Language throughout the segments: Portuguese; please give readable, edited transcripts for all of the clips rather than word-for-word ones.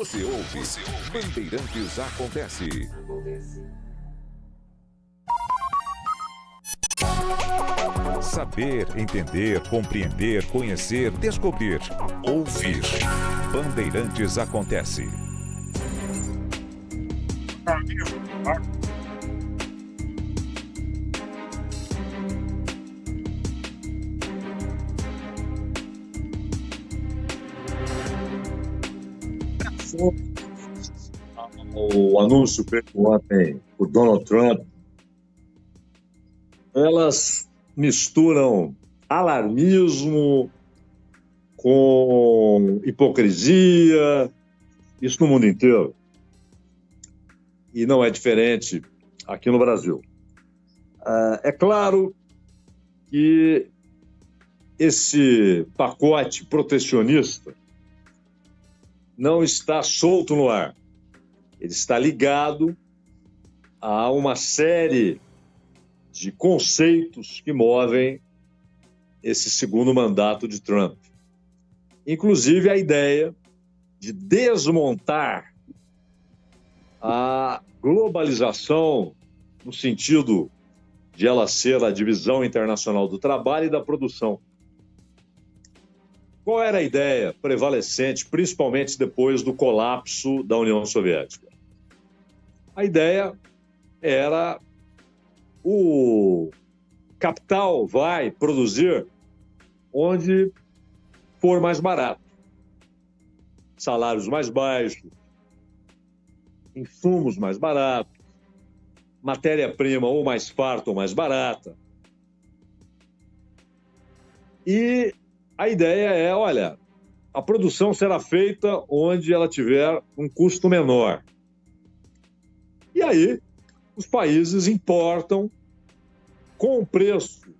Você ouve Bandeirantes Acontece. Saber, entender, compreender, conhecer, descobrir, ouvir. Bandeirantes Acontece. O anúncio feito ontem por Donald Trump, elas misturam alarmismo com hipocrisia, isso no mundo inteiro. E não é diferente aqui no Brasil. É claro que esse pacote protecionista não está solto no ar. Ele está ligado a uma série de conceitos que movem esse segundo mandato de Trump. Inclusive a ideia de desmontar a globalização no sentido de ela ser a divisão internacional do trabalho e da produção. Qual era a ideia prevalecente, principalmente depois do colapso da União Soviética? A ideia era o capital vai produzir onde for mais barato. Salários mais baixos, insumos mais baratos, matéria-prima ou mais farta ou mais barata. E a ideia é, olha, a produção será feita onde ela tiver um custo menor. E aí, os países importam com um preço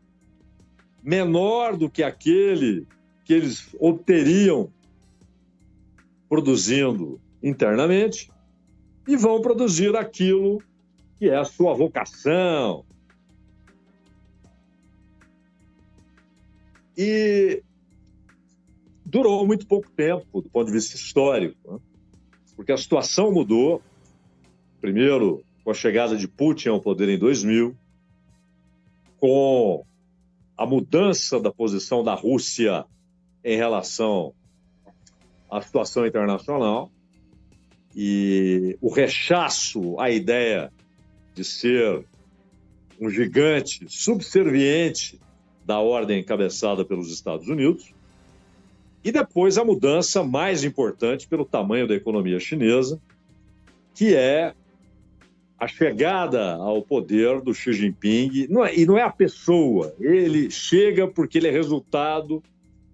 menor do que aquele que eles obteriam produzindo internamente e vão produzir aquilo que é a sua vocação. E durou muito pouco tempo, do ponto de vista histórico, né? Porque a situação mudou. Primeiro, com a chegada de Putin ao poder em 2000, com a mudança da posição da Rússia em relação à situação internacional e o rechaço à ideia de ser um gigante subserviente da ordem encabeçada pelos Estados Unidos, e depois a mudança mais importante pelo tamanho da economia chinesa, que é a chegada ao poder do Xi Jinping. E não é a pessoa, ele chega porque ele é resultado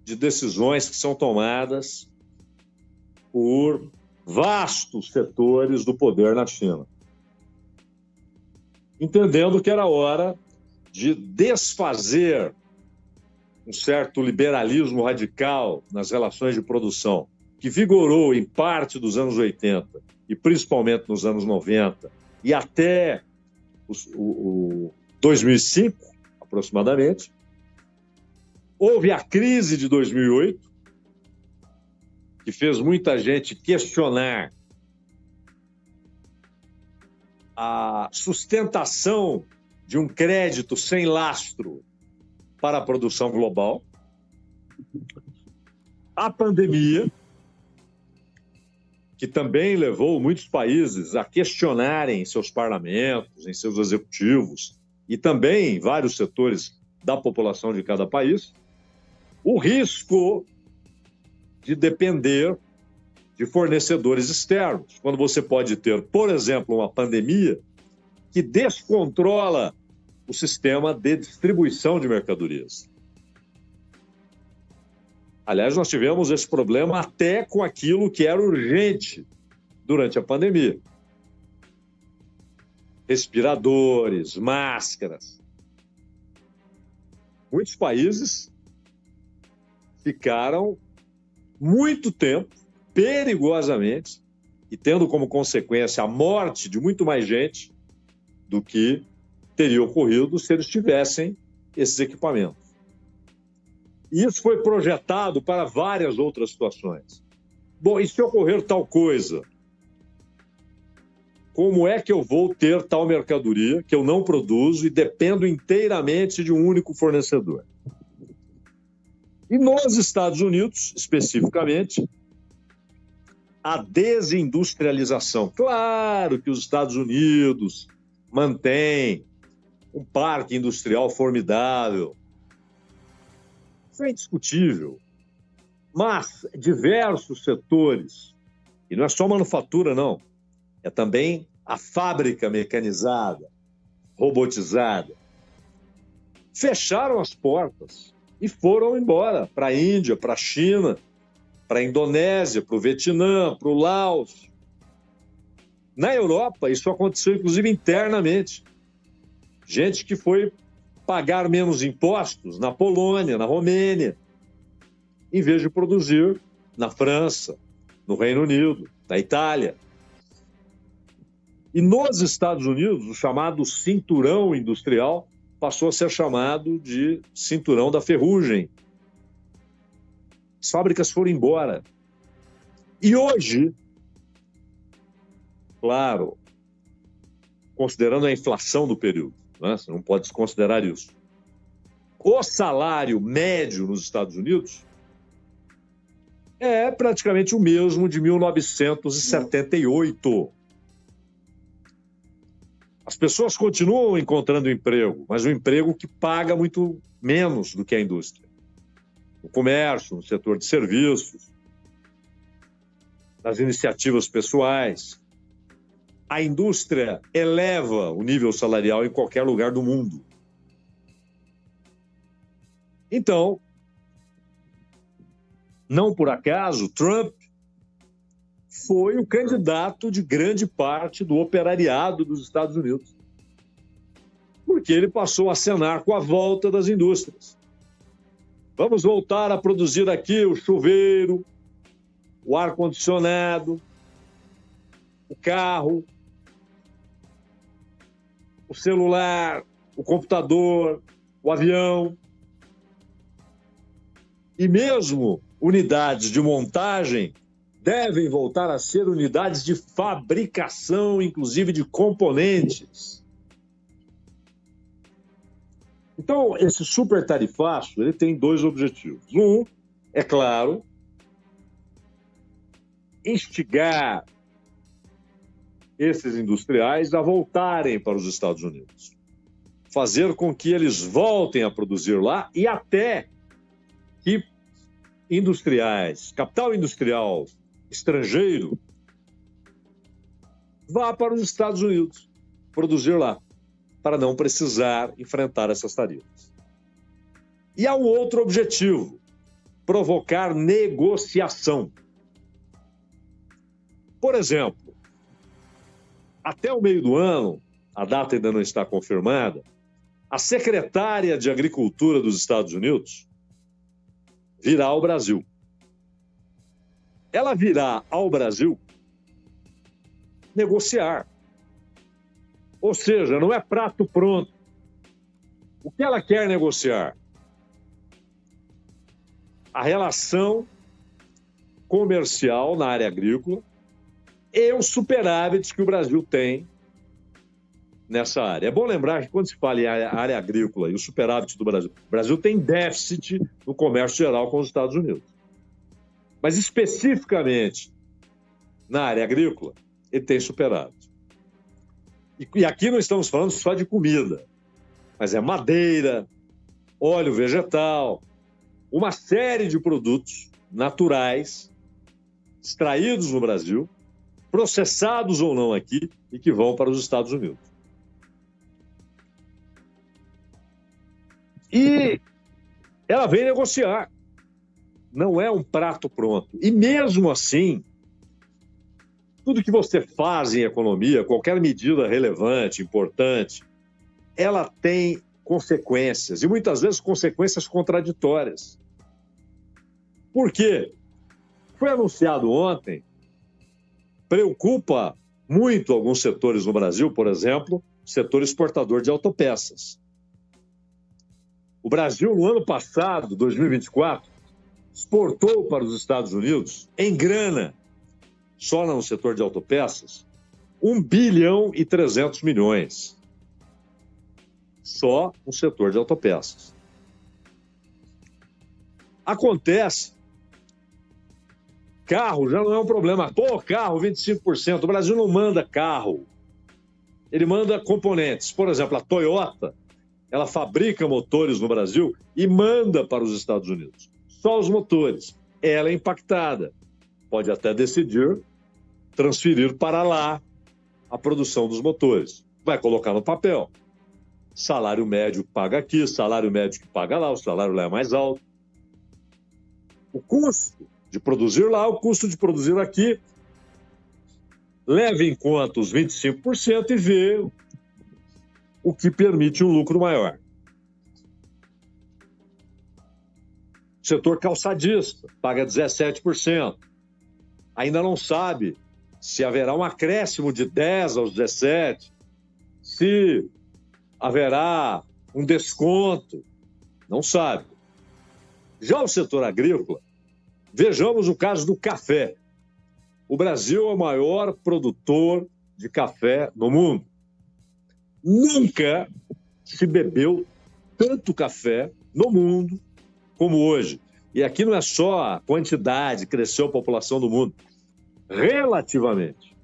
de decisões que são tomadas por vastos setores do poder na China. Entendendo que era hora de desfazer um certo liberalismo radical nas relações de produção, que vigorou em parte dos anos 80 e principalmente nos anos 90 e até o 2005, aproximadamente. Houve a crise de 2008, que fez muita gente questionar a sustentação de um crédito sem lastro para a produção global. A pandemia, que também levou muitos países a questionarem em seus parlamentos, em seus executivos, e também em vários setores da população de cada país, o risco de depender de fornecedores externos, quando você pode ter, por exemplo, uma pandemia que descontrola o sistema de distribuição de mercadorias. Aliás, nós tivemos esse problema até com aquilo que era urgente durante a pandemia. Respiradores, máscaras. Muitos países ficaram muito tempo, perigosamente, e tendo como consequência a morte de muito mais gente do que teria ocorrido se eles tivessem esses equipamentos. E isso foi projetado para várias outras situações. Bom, e se ocorrer tal coisa? Como é que eu vou ter tal mercadoria que eu não produzo e dependo inteiramente de um único fornecedor? E nos Estados Unidos, especificamente, a desindustrialização. Claro que os Estados Unidos mantêm um parque industrial formidável. Isso é indiscutível. Mas diversos setores, e não é só manufatura, não, é também a fábrica mecanizada, robotizada, fecharam as portas e foram embora para a Índia, para a China, para a Indonésia, para o Vietnã, para o Laos. Na Europa, isso aconteceu inclusive internamente. Gente que foi pagar menos impostos na Polônia, na Romênia, em vez de produzir na França, no Reino Unido, na Itália. E nos Estados Unidos, o chamado cinturão industrial passou a ser chamado de cinturão da ferrugem. As fábricas foram embora. E hoje, claro, considerando a inflação do período, né? Você não pode desconsiderar isso. O salário médio nos Estados Unidos é praticamente o mesmo de 1978. As pessoas continuam encontrando emprego, mas um emprego que paga muito menos do que a indústria. No comércio, no setor de serviços, nas iniciativas pessoais. A indústria eleva o nível salarial em qualquer lugar do mundo. Então, não por acaso, Trump foi o candidato de grande parte do operariado dos Estados Unidos. Porque ele passou a acenar com a volta das indústrias. Vamos voltar a produzir aqui o chuveiro, o ar-condicionado, o carro, o celular, o computador, o avião. E mesmo unidades de montagem devem voltar a ser unidades de fabricação, inclusive de componentes. Então, esse super tarifaço, ele tem dois objetivos. Um, é claro, instigar esses industriais a voltarem para os Estados Unidos. Fazer com que eles voltem a produzir lá e até que industriais, capital industrial estrangeiro, vá para os Estados Unidos produzir lá, para não precisar enfrentar essas tarifas. E há um outro objetivo, provocar negociação. Por exemplo, até o meio do ano, a data ainda não está confirmada, a secretária de Agricultura dos Estados Unidos virá ao Brasil. Ela virá ao Brasil negociar. Ou seja, não é prato pronto. O que ela quer negociar? A relação comercial na área agrícola e os superávites que o Brasil tem nessa área. É bom lembrar que quando se fala em área agrícola e o superávit do Brasil, o Brasil tem déficit no comércio geral com os Estados Unidos. Mas especificamente na área agrícola, ele tem superávit. E aqui não estamos falando só de comida, mas é madeira, óleo vegetal, uma série de produtos naturais extraídos no Brasil, processados ou não aqui e que vão para os Estados Unidos. E ela vem negociar. Não é um prato pronto. E mesmo assim, tudo que você faz em economia, qualquer medida relevante, importante, ela tem consequências, e muitas vezes consequências contraditórias. Por quê? Foi anunciado ontem, preocupa muito alguns setores no Brasil, por exemplo, o setor exportador de autopeças. O Brasil, no ano passado, 2024, exportou para os Estados Unidos, em grana, só no setor de autopeças, 1 bilhão e 300 milhões. Só no setor de autopeças. Acontece, carro já não é um problema. Pô, carro, 25%. O Brasil não manda carro. Ele manda componentes. Por exemplo, a Toyota, ela fabrica motores no Brasil e manda para os Estados Unidos. Só os motores. Ela é impactada. Pode até decidir transferir para lá a produção dos motores. Vai colocar no papel. Salário médio que paga aqui, salário médio que paga lá, o salário lá é mais alto. O custo de produzir lá, o custo de produzir aqui, leva em conta os 25% e vê o que permite um lucro maior. O setor calçadista paga 17%. Ainda não sabe se haverá um acréscimo de 10% aos 17%, se haverá um desconto, não sabe. Já o setor agrícola, vejamos o caso do café. O Brasil é o maior produtor de café no mundo. Nunca se bebeu tanto café no mundo como hoje. E aqui não é só a quantidade, cresceu a população do mundo. Relativamente.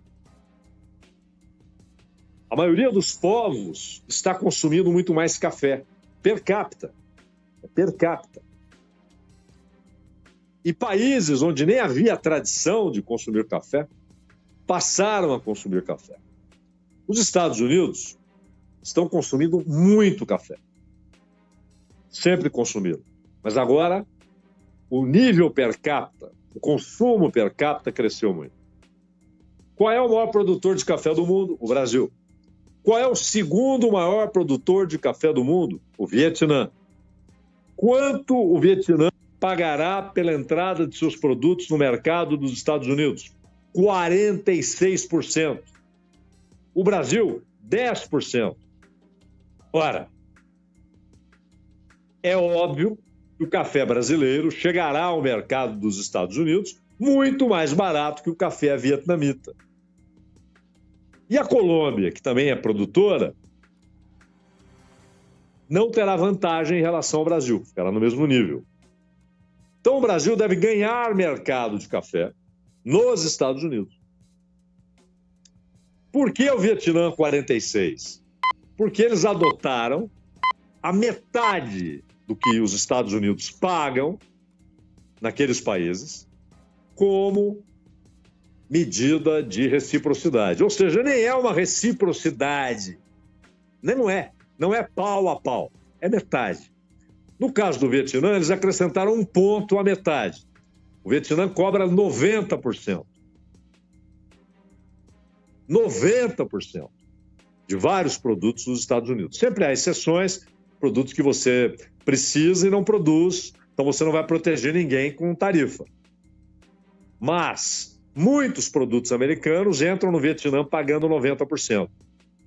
A maioria dos povos está consumindo muito mais café. Per capita. Per capita. E países onde nem havia tradição de consumir café, passaram a consumir café. Os Estados Unidos estão consumindo muito café. Sempre consumiram. Mas agora, o nível per capita, o consumo per capita cresceu muito. Qual é o maior produtor de café do mundo? O Brasil. Qual é o segundo maior produtor de café do mundo? O Vietnã. Quanto o Vietnã pagará pela entrada de seus produtos no mercado dos Estados Unidos? 46%. O Brasil, 10%. Ora, é óbvio que o café brasileiro chegará ao mercado dos Estados Unidos muito mais barato que o café vietnamita. E a Colômbia, que também é produtora, não terá vantagem em relação ao Brasil, ficará no mesmo nível. Então o Brasil deve ganhar mercado de café nos Estados Unidos. Por que o Vietnã 46%? Porque eles adotaram a metade do que os Estados Unidos pagam naqueles países como medida de reciprocidade. Ou seja, nem é uma reciprocidade. Não é pau a pau, é metade. No caso do Vietnã, eles acrescentaram 1 ponto à metade. O Vietnã cobra 90%. 90% de vários produtos dos Estados Unidos. Sempre há exceções, produtos que você precisa e não produz, então você não vai proteger ninguém com tarifa. Mas muitos produtos americanos entram no Vietnã pagando 90%.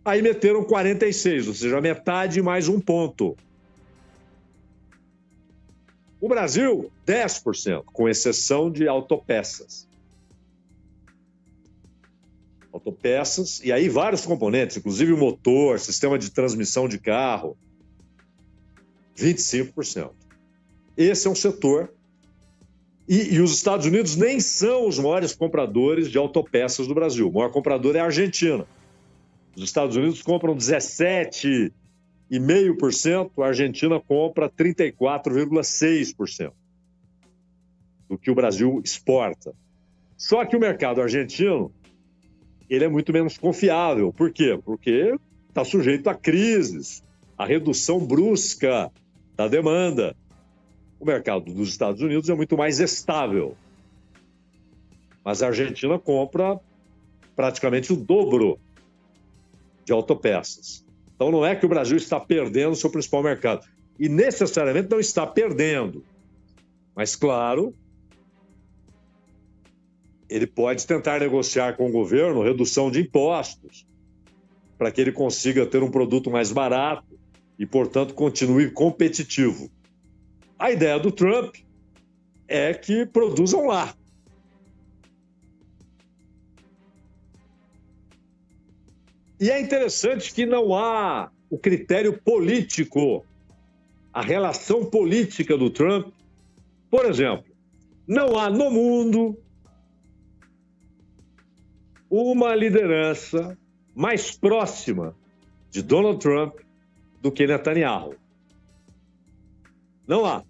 Aí meteram 46%, ou seja, metade mais 1 ponto. O Brasil, 10%, com exceção de autopeças. Autopeças, e aí vários componentes, inclusive o motor, sistema de transmissão de carro, 25%. Esse é um setor. E os Estados Unidos nem são os maiores compradores de autopeças do Brasil. O maior comprador é a Argentina. Os Estados Unidos compram 17,5%, a Argentina compra 34,6% do que o Brasil exporta. Só que o mercado argentino, ele é muito menos confiável. Por quê? Porque está sujeito a crises, a redução brusca da demanda. O mercado dos Estados Unidos é muito mais estável. Mas a Argentina compra praticamente o dobro de autopeças. Então não é que o Brasil está perdendo o seu principal mercado. E necessariamente não está perdendo. Mas, claro, ele pode tentar negociar com o governo redução de impostos para que ele consiga ter um produto mais barato e, portanto, continue competitivo. A ideia do Trump é que produzam lá. E é interessante que não há o critério político, a relação política do Trump. Por exemplo, não há no mundo uma liderança mais próxima de Donald Trump do que Netanyahu. Não há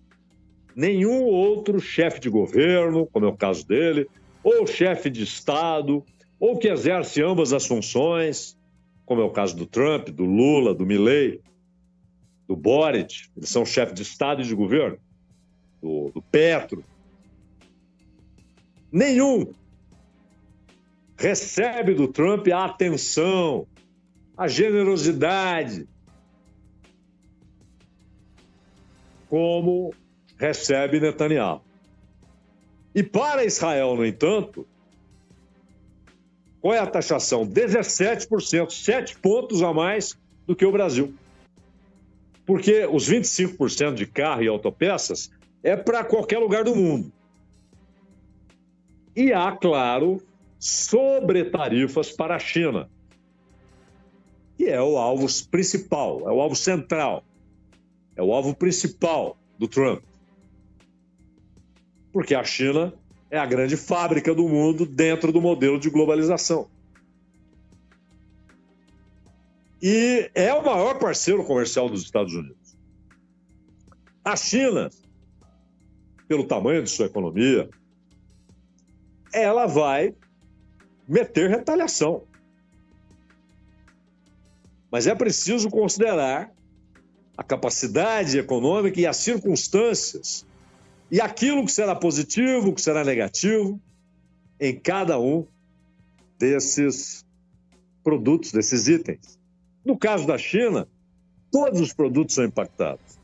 nenhum outro chefe de governo, como é o caso dele, ou chefe de Estado, ou que exerce ambas as funções, como é o caso do Trump, do Lula, do Milei, do Boric. Eles são chefes de Estado e de governo, do Petro. Nenhum recebe do Trump a atenção, a generosidade, como recebe Netanyahu. E para Israel, no entanto, qual é a taxação? 17%, 7 pontos a mais do que o Brasil. Porque os 25% de carro e autopeças é para qualquer lugar do mundo. E há, claro, sobretarifas para a China, que é o alvo principal, é o alvo central, é o alvo principal do Trump. Porque a China é a grande fábrica do mundo dentro do modelo de globalização. E é o maior parceiro comercial dos Estados Unidos. A China, pelo tamanho de sua economia, ela vai meter retaliação. Mas é preciso considerar a capacidade econômica e as circunstâncias e aquilo que será positivo, que será negativo em cada um desses produtos, desses itens. No caso da China, todos os produtos são impactados.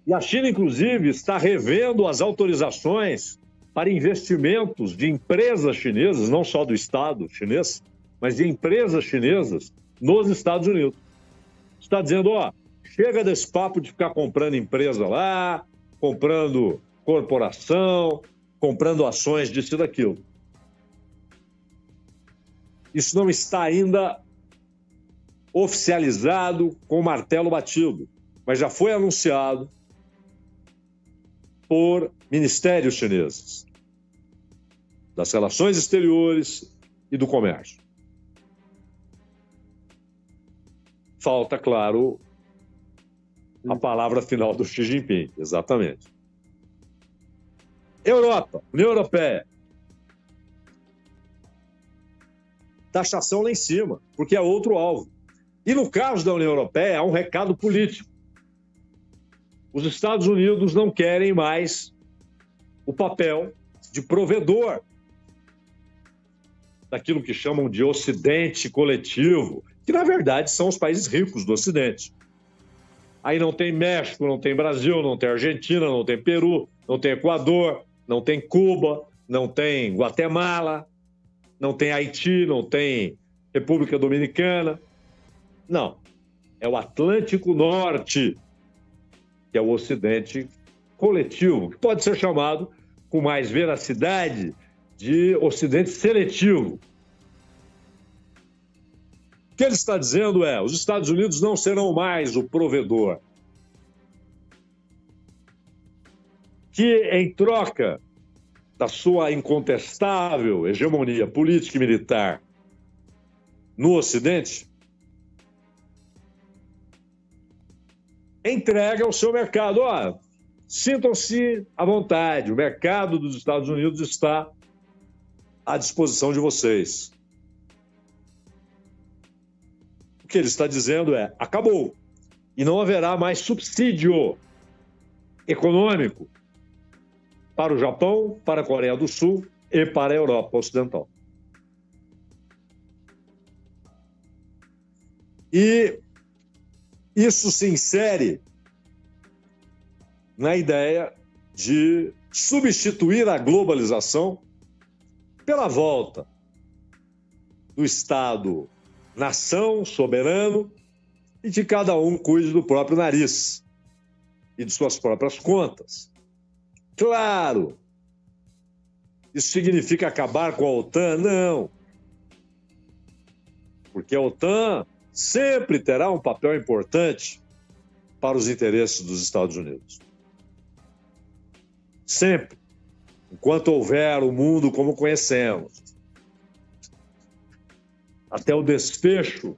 E a China, inclusive, está revendo as autorizações para investimentos de empresas chinesas, não só do Estado chinês, mas de empresas chinesas nos Estados Unidos. Está dizendo, chega desse papo de ficar comprando empresa lá, comprando corporação, comprando ações disso e daquilo. Isso não está ainda oficializado com o martelo batido, mas já foi anunciado por ministérios chineses das relações exteriores e do comércio. Falta, claro, a palavra final do Xi Jinping, exatamente. Europa, União Europeia. Taxação lá em cima, porque é outro alvo. E no caso da União Europeia, há um recado político. Os Estados Unidos não querem mais o papel de provedor daquilo que chamam de Ocidente coletivo, que na verdade são os países ricos do Ocidente. Aí não tem México, não tem Brasil, não tem Argentina, não tem Peru, não tem Equador, não tem Cuba, não tem Guatemala, não tem Haiti, não tem República Dominicana. Não, é o Atlântico Norte, que é o Ocidente coletivo, que pode ser chamado, com mais veracidade, de Ocidente seletivo. O que ele está dizendo é, os Estados Unidos não serão mais o provedor, que em troca da sua incontestável hegemonia política e militar no Ocidente, entrega o seu mercado. Sintam-se à vontade, o mercado dos Estados Unidos está à disposição de vocês. O que ele está dizendo é, acabou, e não haverá mais subsídio econômico para o Japão, para a Coreia do Sul e para a Europa Ocidental. E isso se insere na ideia de substituir a globalização pela volta do Estado-nação soberano e de cada um cuide do próprio nariz e de suas próprias contas. Claro Isso significa acabar com a OTAN? Não. Porque a OTAN sempre terá um papel importante para os interesses dos Estados Unidos. Sempre. Enquanto houver o mundo como conhecemos. Até o desfecho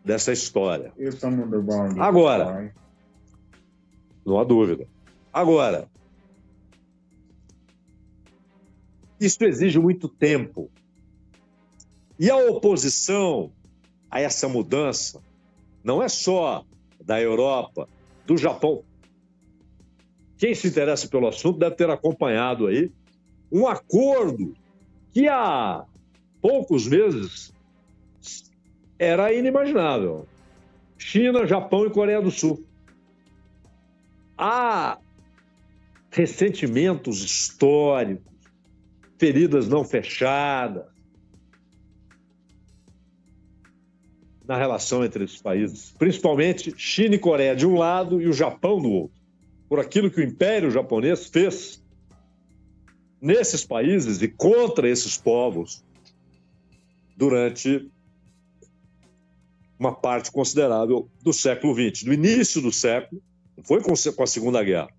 dessa história. Agora, não há dúvida. Agora, isso exige muito tempo. E a oposição a essa mudança não é só da Europa, do Japão. Quem se interessa pelo assunto deve ter acompanhado aí um acordo que há poucos meses era inimaginável. China, Japão e Coreia do Sul. Há ressentimentos históricos, feridas não fechadas na relação entre esses países, principalmente China e Coreia de um lado e o Japão do outro, por aquilo que o Império Japonês fez nesses países e contra esses povos durante uma parte considerável do século XX, do início do século, não foi com a Segunda Guerra,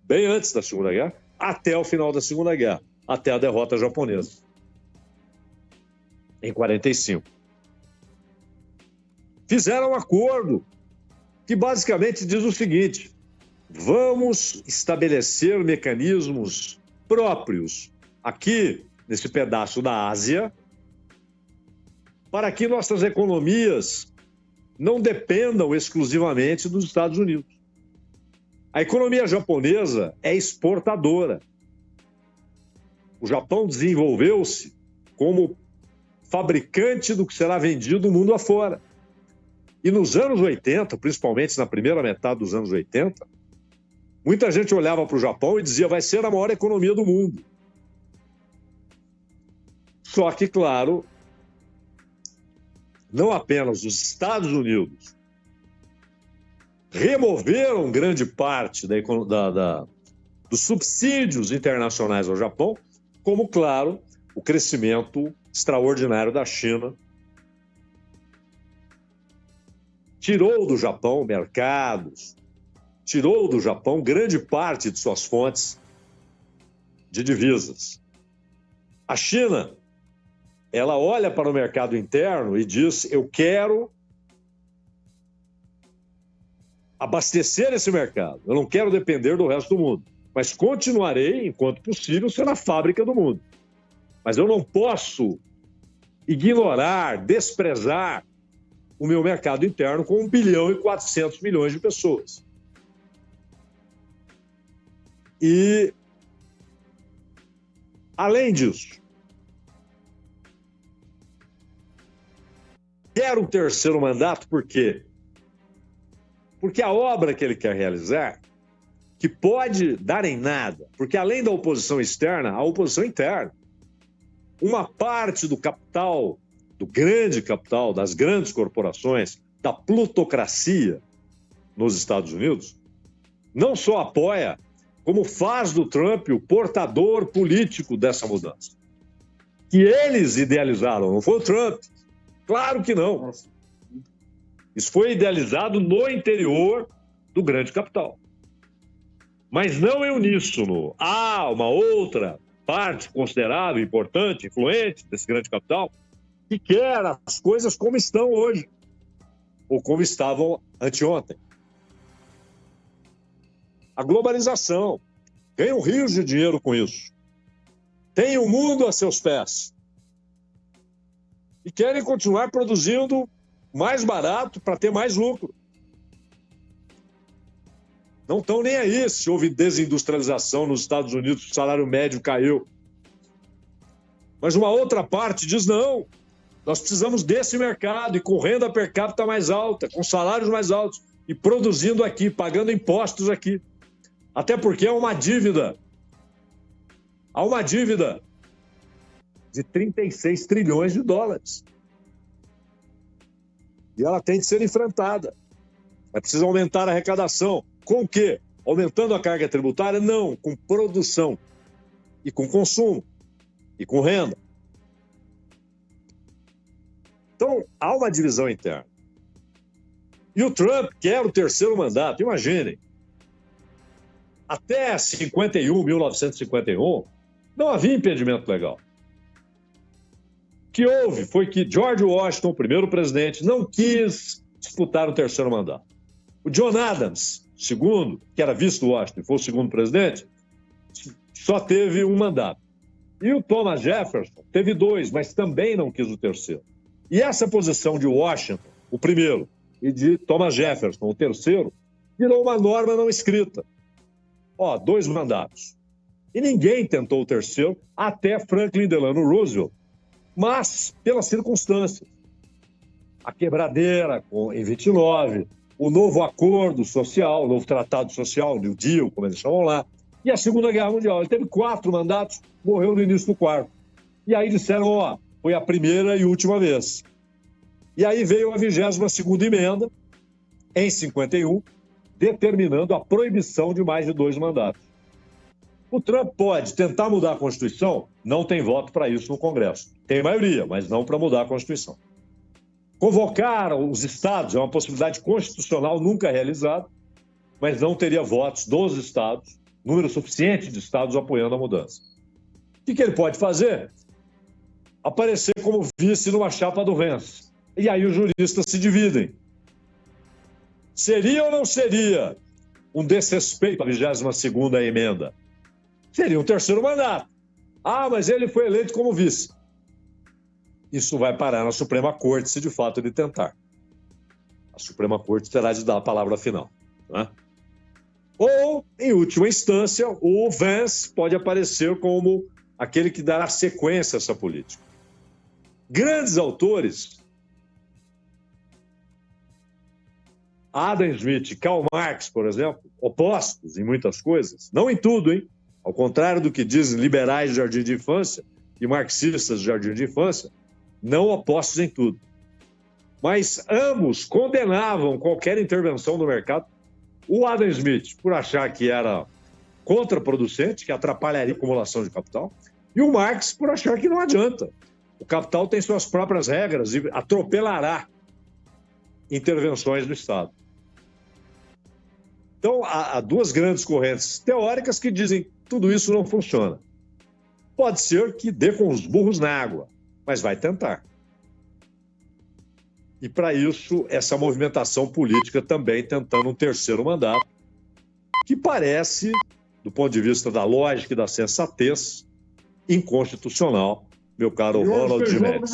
bem antes da Segunda Guerra, até o final da Segunda Guerra, até a derrota japonesa, em 45. Fizeram um acordo que basicamente diz o seguinte: vamos estabelecer mecanismos próprios aqui nesse pedaço da Ásia para que nossas economias não dependam exclusivamente dos Estados Unidos. A economia japonesa é exportadora. O Japão desenvolveu-se como fabricante do que será vendido no mundo afora. E nos anos 80, principalmente na primeira metade dos anos 80, muita gente olhava para o Japão e dizia: vai ser a maior economia do mundo. Só que, claro, não apenas os Estados Unidos removeram grande parte dos subsídios internacionais ao Japão, como, claro, o crescimento extraordinário da China tirou do Japão mercados, tirou do Japão grande parte de suas fontes de divisas. A China, ela olha para o mercado interno e diz: eu quero abastecer esse mercado, eu não quero depender do resto do mundo, mas continuarei, enquanto possível, sendo a fábrica do mundo. Mas eu não posso ignorar, desprezar o meu mercado interno com 1 bilhão e 400 milhões de pessoas. E, além disso, quer um terceiro mandato, por quê? Porque a obra que ele quer realizar, que pode dar em nada, porque além da oposição externa, a oposição interna, uma parte do capital, do grande capital, das grandes corporações, da plutocracia nos Estados Unidos, não só apoia, como faz do Trump o portador político dessa mudança. Que eles idealizaram, não foi o Trump. Claro que não. Isso foi idealizado no interior do grande capital. Mas não é uníssono. Há uma outra parte considerável, importante, influente desse grande capital que quer as coisas como estão hoje, ou como estavam anteontem. A globalização. Ganham rios de dinheiro com isso. Tem o mundo a seus pés. E querem continuar produzindo mais barato para ter mais lucro. Não estão nem aí se houve desindustrialização nos Estados Unidos, o salário médio caiu. Mas uma outra parte diz: não, nós precisamos desse mercado e com renda per capita mais alta, com salários mais altos e produzindo aqui, pagando impostos aqui. Até porque há uma dívida. Há uma dívida de 36 trilhões de dólares. E ela tem de ser enfrentada. É preciso aumentar a arrecadação. Com o quê? Aumentando a carga tributária? Não, com produção e com consumo. e com renda. Então, há uma divisão interna. E o Trump quer o terceiro mandato, imaginem. Até 1951, não havia impedimento legal. O que houve foi que George Washington, o primeiro presidente, não quis disputar o terceiro mandato. O John Adams, segundo, que era vice do Washington e foi o segundo presidente, só teve um mandato. E o Thomas Jefferson teve 2, mas também não quis o terceiro. E essa posição de Washington, o primeiro, e de Thomas Jefferson, o terceiro, virou uma norma não escrita. 2 mandatos. E ninguém tentou o terceiro, até Franklin Delano Roosevelt, mas pelas circunstâncias. A quebradeira em 29, o novo acordo social, o novo tratado social, New Deal, como eles chamam lá, e a Segunda Guerra Mundial. Ele teve 4 mandatos, morreu no início do 4º. E aí disseram, foi a primeira e última vez. E aí veio a 22ª emenda, em 51, determinando a proibição de mais de 2 mandatos. O Trump pode tentar mudar a Constituição, não tem voto para isso no Congresso. Tem maioria, mas não para mudar a Constituição. Convocar os estados é uma possibilidade constitucional nunca realizada, mas não teria votos dos estados, número suficiente de estados apoiando a mudança. O que ele pode fazer? Aparecer como vice numa chapa do Vance. E aí os juristas se dividem. Seria ou não seria um desrespeito à 22ª emenda? Seria um terceiro mandato. Mas ele foi eleito como vice. Isso vai parar na Suprema Corte, se de fato ele tentar. A Suprema Corte terá de dar a palavra final. Né? Ou, em última instância, o Vance pode aparecer como aquele que dará sequência a essa política. Grandes autores, Adam Smith e Karl Marx, por exemplo, opostos em muitas coisas, não em tudo, hein? Ao contrário do que dizem liberais de jardim de infância e marxistas de jardim de infância, não opostos em tudo. Mas ambos condenavam qualquer intervenção no mercado. O Adam Smith, por achar que era contraproducente, que atrapalharia a acumulação de capital, e o Marx, por achar que não adianta. O capital tem suas próprias regras e atropelará intervenções do Estado. Então, há 2 grandes correntes teóricas que dizem que tudo isso não funciona. Pode ser que dê com os burros na água, mas vai tentar. E, para isso, essa movimentação política também tentando um terceiro mandato, que parece, do ponto de vista da lógica e da sensatez, inconstitucional, meu caro Ronald Gimenez.